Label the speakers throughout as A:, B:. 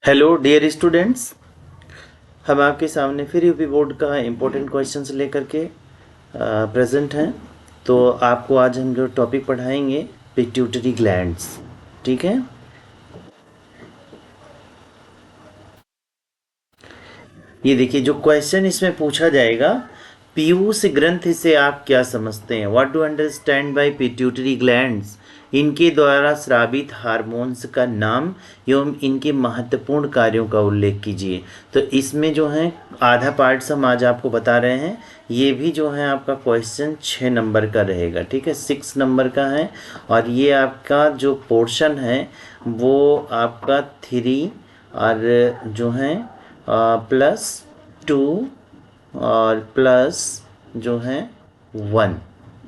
A: Hello dear students, हम आपके सामने फिर यूपी बोर्ड का इम्पोर्टेंट क्वेश्चंस लेकर के प्रेजेंट हैं। तो आपको आज हम जो टॉपिक पढ़ाएंगे पिट्यूटरी ग्लैंड्स। ठीक है, ये देखिए जो क्वेश्चन इसमें पूछा जाएगा, पीयूष ग्रंथि से आप क्या समझते हैं। What do understand by pituitary glands. इनके द्वारा स्रावित हार्मोन्स का नाम एवं इनके महत्वपूर्ण कार्यों का उल्लेख कीजिए। तो इसमें जो है आधा पार्ट्स हम आज आपको बता रहे हैं। ये भी जो है आपका क्वेश्चन 6 नंबर का रहेगा। ठीक है, 6 नंबर का है। और ये आपका जो पोर्शन है वो आपका 3 और जो है +2 और प्लस जो है 1।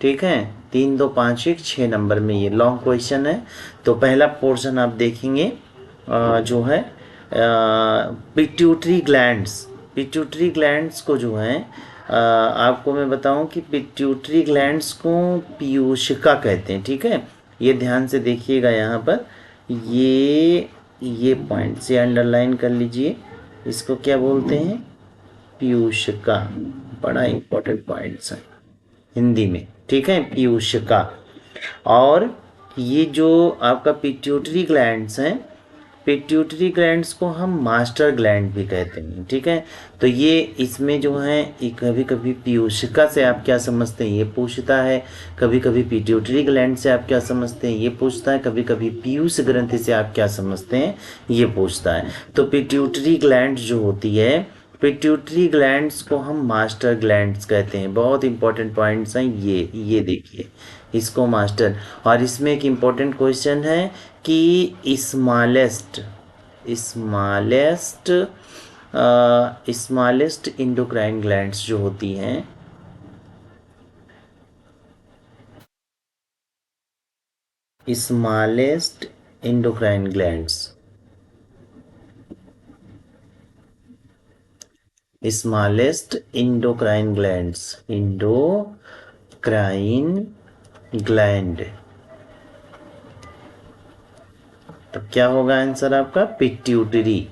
A: ठीक है, 3 2 5 1 6 नंबर में ये लॉन्ग क्वेश्चन है। तो पहला पोर्शन आप देखेंगे जो है पिट्यूटरी ग्लैंड्स। पिट्यूटरी ग्लैंड्स को जो है आपको मैं बताऊं कि पिट्यूटरी ग्लैंड्स को पीयूषिका कहते हैं। ठीक है, ये ध्यान से देखिएगा यहाँ पर, ये पॉइंट से अंडरलाइन कर लीजिए। इसको क्या बोलते हैं, पीयूषिका। बड़ा इंपॉर्टेंट पॉइंट्स है हिंदी में। ठीक है, पीयूषिका। और ये जो आपका पिट्यूटरी ग्लैंड्स हैं, पिट्यूटरी ग्लैंड्स को हम मास्टर ग्लैंड भी कहते हैं। ठीक है, तो ये इसमें जो है कभी कभी पीयूषिका से आप क्या समझते हैं ये पूछता है, कभी कभी पिट्यूटरी ग्लैंड से आप क्या समझते हैं ये पूछता है, कभी कभी पीयूष ग्रंथि से आप क्या समझते हैं ये पूछता है। तो पिट्यूटरी ग्लैंड जो होती है, पिट्यूटरी ग्लैंड्स को हम मास्टर ग्लैंड्स कहते हैं। बहुत इंपॉर्टेंट पॉइंट्स हैं ये देखिए, इसको मास्टर। और इसमें एक इम्पोर्टेंट क्वेश्चन है कि स्मॉलेस्ट इंडोक्राइन ग्लैंड्स जो होती हैं, smallest endocrine glands, smallest endocrine glands, endocrine gland. तो क्या होगा आंसर आपका, pituitary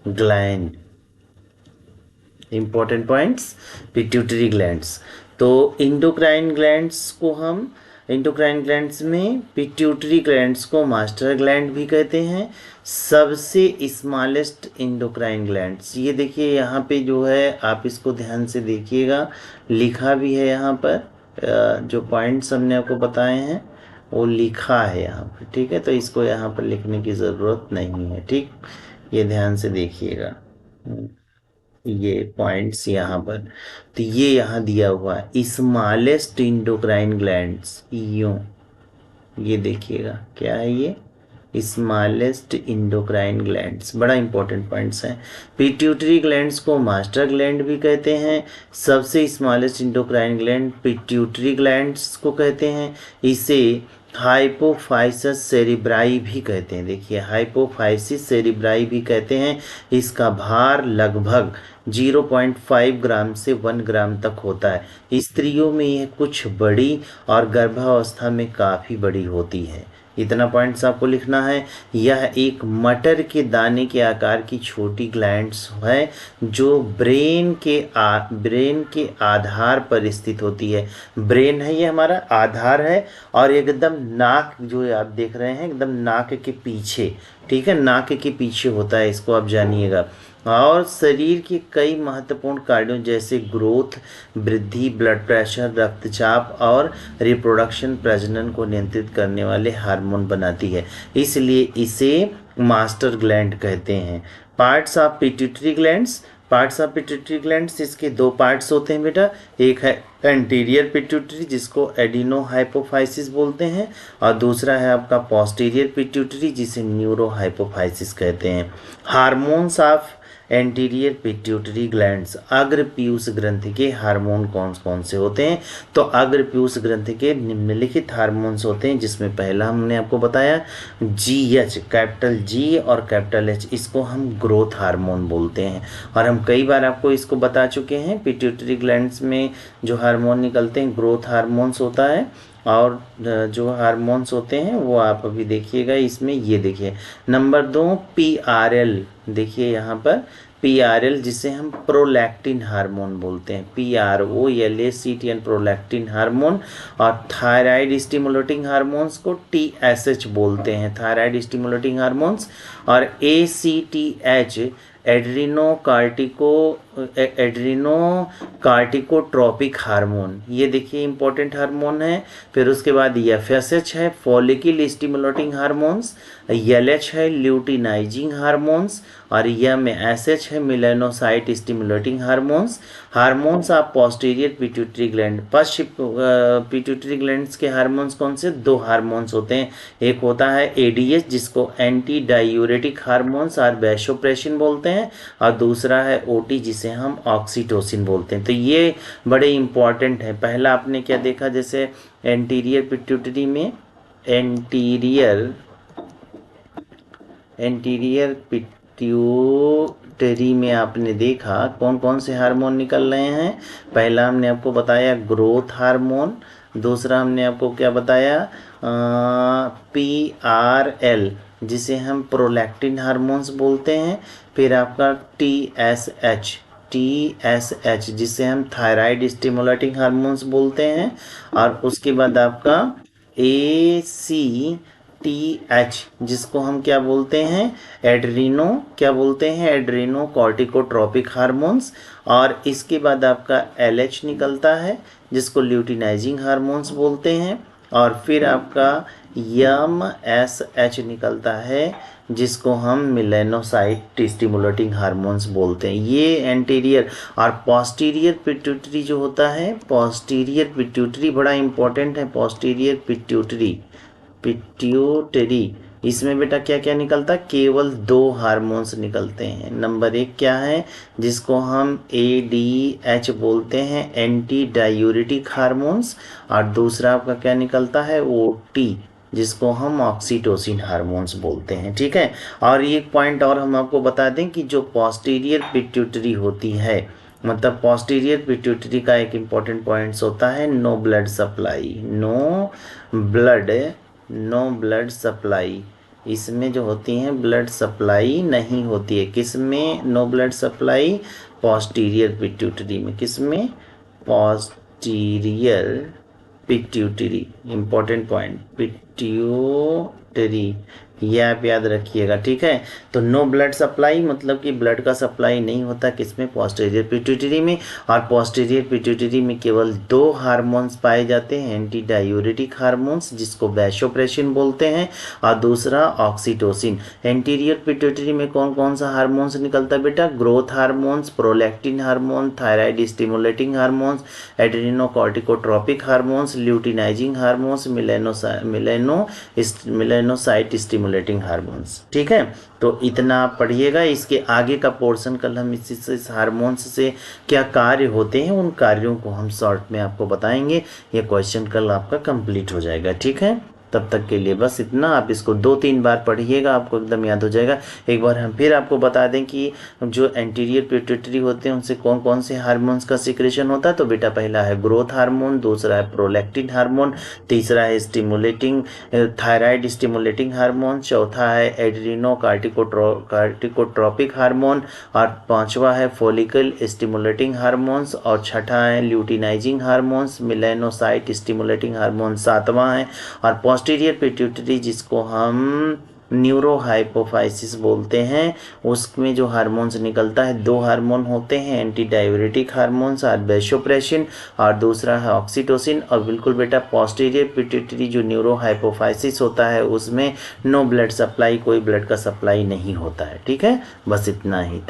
A: gland. Important points, pituitary glands. तो इंडोक्राइन ग्लैंड्स को हम, इंडोक्राइन ग्लैंड्स में पिट्यूटरी ग्लैंड्स को मास्टर ग्लैंड भी कहते हैं। सबसे स्मॉलेस्ट इंडोक्राइन ग्लैंड्स, ये देखिए यहाँ पे जो है, आप इसको ध्यान से देखिएगा, लिखा भी है यहाँ पर। जो पॉइंट्स हमने आपको बताए हैं वो लिखा है यहाँ पर। ठीक है, तो इसको यहाँ पर लिखने की ज़रूरत नहीं है। ठीक, ये ध्यान से देखिएगा, ये पॉइंट्स यहाँ पर। तो ये यहाँ दिया हुआ है स्मॉलेस्ट इंडोक्राइन ग्लैंड्स, ये देखिएगा क्या है ये, स्मॉलेस्ट इंडोक्राइन ग्लैंड्स। बड़ा इंपॉर्टेंट पॉइंट्स हैं। पिट्यूटरी ग्लैंड्स को मास्टर ग्लैंड भी कहते हैं। सबसे smallest endocrine gland pituitary glands को कहते हैं। इसे हाइपोफाइसिस सेरिब्राई भी कहते हैं। देखिए, हाइपोफाइसिस सेरिब्राई भी कहते हैं। इसका भार लगभग 0.5 ग्राम से 1 ग्राम तक होता है। स्त्रियों में यह कुछ बड़ी और गर्भावस्था में काफ़ी बड़ी होती है। इतना पॉइंट्स आपको लिखना है। यह एक मटर के दाने के आकार की छोटी ग्लैंड्स है जो ब्रेन के आधार पर स्थित होती है। ब्रेन है ये हमारा आधार है, और एकदम नाक जो आप देख रहे हैं एकदम नाक के पीछे। ठीक है, नाक के पीछे होता है, इसको आप जानिएगा। और शरीर के कई महत्वपूर्ण कार्यों जैसे ग्रोथ, वृद्धि, ब्लड प्रेशर, रक्तचाप और रिप्रोडक्शन, प्रजनन को नियंत्रित करने वाले हार्मोन बनाती है। इसलिए इसे मास्टर ग्लैंड कहते हैं। Parts of pituitary glands, parts of pituitary glands, इसके 2 पार्ट्स होते हैं बेटा। एक है एंटीरियर पिट्यूटरी जिसको एडिनो हाइपोफाइसिस बोलते हैं, और दूसरा है आपका पोस्टीरियर पिट्यूटरी जिसे न्यूरो हाइपोफाइसिस कहते हैं। Hormones of anterior pituitary glands, अग्र पीयूष ग्रंथि के हार्मोन कौन कौन से होते हैं। तो अग्र पीयूष ग्रंथि के निम्नलिखित हार्मोन्स होते हैं, जिसमें पहला हमने आपको बताया GH, कैपिटल G और कैपिटल H, इसको हम ग्रोथ हार्मोन बोलते हैं। और हम कई बार आपको इसको बता चुके हैं, पिट्यूटरी ग्लैंड्स में जो हार्मोन निकलते हैं ग्रोथ हार्मोन्स होता है, और जो हार्मोन्स होते हैं वो आप अभी देखिएगा इसमें, ये देखिए नंबर 2 PRL, देखिए यहाँ पर PRL जिसे हम प्रोलैक्टिन हार्मोन बोलते हैं, PROLACTN प्रोलैक्टिन हार्मोन। और थायराइड स्टिमुलेटिंग हार्मोन्स को TSH बोलते हैं, थायराइड स्टिमुलेटिंग हार्मोन्स। और ACTH एड्रीनोकार्टिकोट्रोपिक हार्मोन, ये देखिए इंपॉर्टेंट हार्मोन है। फिर उसके बाद FSH है फॉलिकल स्टिमुलेटिंग हार्मोन्स, LH है ल्यूटिनाइजिंग हार्मोन्स, और MSH है melanocyte stimulating hormones. Hormones of posterior pituitary gland, first pituitary glands के हार्मोन्स कौन से? 2 हार्मोन्स होते हैं, एक होता है ADH जिसको एंटी डायूरेटिक हार्मोन्स और वैसोप्रेसिन बोलते हैं, और दूसरा है OT जिसे हम ऑक्सीटोसिन बोलते हैं। तो ये बड़े इंपॉर्टेंट है। पहला आपने क्या देखा, जैसे एंटीरियर पिट्यूटरी में एंटीरियर पिट्यूटरी में आपने देखा कौन कौन से हार्मोन निकल रहे हैं। पहला हमने आपको बताया ग्रोथ हार्मोन, दूसरा हमने आपको क्या बताया PRL जिसे हम प्रोलैक्टिन हार्मोन्स बोलते हैं। फिर आपका TSH जिसे हम थायराइड स्टिमुलेटिंग हार्मोन्स बोलते हैं। और उसके बाद आपका ACTH जिसको हम क्या बोलते हैं, एड्रीनो कॉर्टिकोट्रोपिक हार्मोन्स। और इसके बाद आपका LH निकलता है जिसको ल्यूटिनाइजिंग हार्मोन्स बोलते हैं। और फिर आपका MSH निकलता है जिसको हम मेलानोसाइट स्टिमुलेटिंग हार्मोन्स बोलते हैं। ये एंटीरियर और पोस्टीरियर पिट्यूटरी जो होता है, पोस्टीरियर पिट्यूटरी बड़ा इंपॉर्टेंट है। पोस्टीरियर पिट्यूटरी इसमें बेटा क्या क्या निकलता है, केवल 2 हार्मोन्स निकलते हैं। नंबर 1 क्या है, जिसको हम ADH बोलते हैं, एंटी डायूरेटिक हार्मोन्स। और दूसरा आपका क्या निकलता है, OT जिसको हम ऑक्सीटोसिन हार्मोन्स बोलते हैं। ठीक है। और एक पॉइंट और हम आपको बता दें कि जो पोस्टीरियर पिट्यूटरी होती है, मतलब पोस्टीरियर पिट्यूटरी का एक इम्पॉर्टेंट पॉइंट्स होता है नो ब्लड सप्लाई। इसमें जो होती हैं ब्लड सप्लाई नहीं होती है। किसमें no blood supply? Posterior pituitary में। किसमें? Posterior pituitary. Important point, pituitary, ये आप याद रखिएगा। ठीक है। तो नो ब्लड सप्लाई मतलब कि ब्लड का सप्लाई नहीं होता किसमें? पोस्टीरियर पिट्यूटरी में। और पोस्टीरियर पिट्यूटरी में केवल 2 हार्मोन्स पाए जाते हैं, एंटी डायूरेटिक हार्मोन्स जिसको वैसोप्रेसिन बोलते हैं, और दूसरा ऑक्सीटोसिन। एंटीरियर पिट्यूटरी में कौन कौन सा हार्मोन्स निकलता है बेटा? Growth hormones, prolactin hormone, thyroid stimulating hormones, adrenocorticotropic hormones, luteinizing hormones, melanocyte stimulating hormones. ठीक है। तो इतना आप पढ़िएगा। इसके आगे का पोर्शन कल हम इस हार्मोन्स से क्या कार्य होते हैं, उन कार्यों को हम शॉर्ट में आपको बताएंगे। ये क्वेश्चन कल आपका कंप्लीट हो जाएगा। ठीक है। तब तक के लिए बस इतना। आप इसको 2-3 बार पढ़िएगा, आपको एकदम याद हो जाएगा। एक बार हम फिर आपको बता दें कि जो एंटीरियर पिट्यूटरी होते हैं उनसे कौन कौन से हार्मोन्स का सिक्रेशन होता है। तो बेटा पहला है ग्रोथ हार्मोन, दूसरा है प्रोलैक्टिन हार्मोन, तीसरा है थायराइड स्टिमुलेटिंग हार्मोन, चौथा है एड्रीनो कार्टिकोट्रोपिक हार्मोन, और 5वां है फॉलिकल स्टिमुलेटिंग हार्मोन्स, और छठा है luteinizing hormones, melanocyte stimulating hormone 7वां है। और पोस्टीरियर पिट्यूटरी जिसको हम न्यूरोहाइपोफाइसिस बोलते हैं, उसमें जो हार्मोन्स निकलता है 2 हार्मोन होते हैं, एंटी डायूरेटिक हार्मोन्स और वैसोप्रेसिन, और दूसरा है ऑक्सीटोसिन। और बिल्कुल बेटा पोस्टीरियर पिट्यूटरी जो न्यूरोहाइपोफाइसिस होता है उसमें नो ब्लड सप्लाई, कोई ब्लड का सप्लाई नहीं होता है। ठीक है। बस इतना ही था।